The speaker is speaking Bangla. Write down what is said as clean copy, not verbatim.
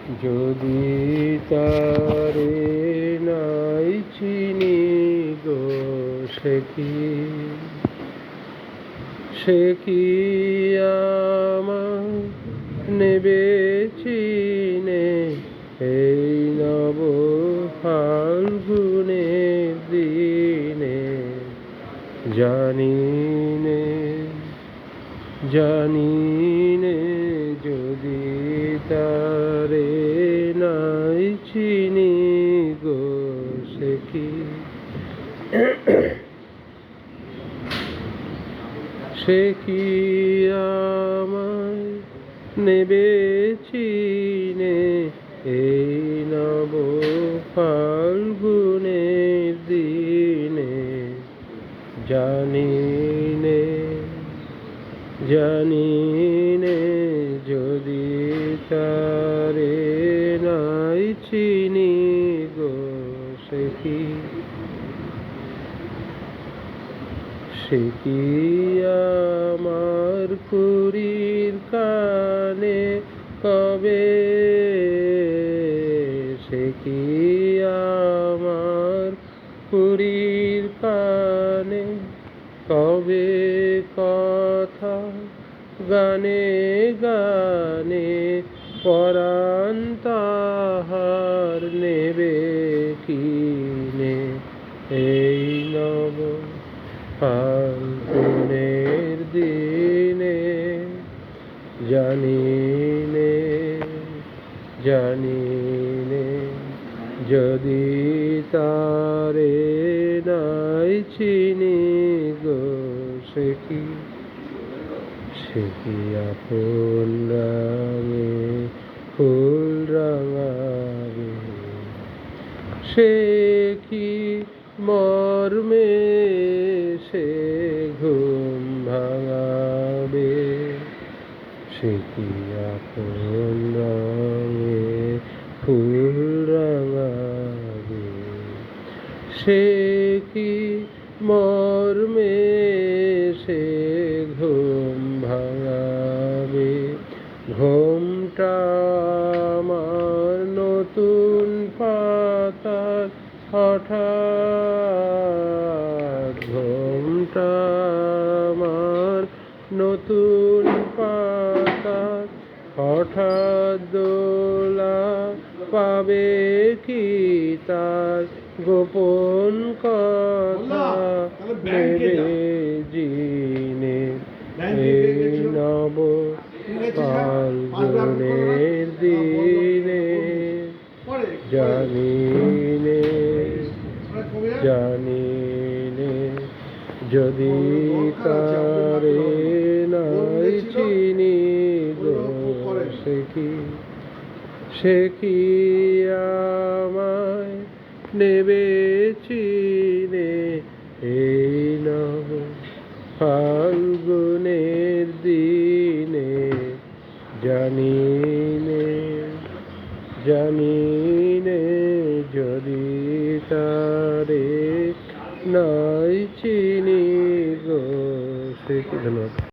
যদি তারে নাই চিনি গো, সে কি আমার নেবে চিনে এই নব ফাল্গুনের দিনে। জানিনে যদি তারে নাই চিনি গো, সে কি আমায় নেবে চিনে এই নব ফাল্গুনের দিনে। জানিনে যদি তারে নাই চিনি গো, সে কি আমার কুড়ির কানে কবে, সে কি আমার কুড়ির কানে কবে কথা গানে গানে পরাণ তাহার নেবে কিনে এই নব ফাল্গুনের দিনে। জানিনে যদি তারে নাই চিনি গো, সে কি আপন রাঙে ফুল রাঙাবে, সে কি মর্মে সে ঘুম ভাঙাবে। সে কি আপন রাঙে ফুল রাঙাবে, সে কি মর্মে সে ঘুম ভাঙাবে। ঘুমটা আমার নতুন পাতার হঠাৎ, ঘুমটা আমার নতুন পাতার হঠাৎ দোলা পাবে কি তার গোপন কথা নেবে জিনে এই নব ফাল্গুনের দিনে। জানিনে যদি তারে নাই চিনি গো, সে কি আমায় নেবে চিনে এই নব ফাল্গুনের দিনে। জানিনে যদি তারে নাই চিনি গো, সে কি। ধন্যবাদ।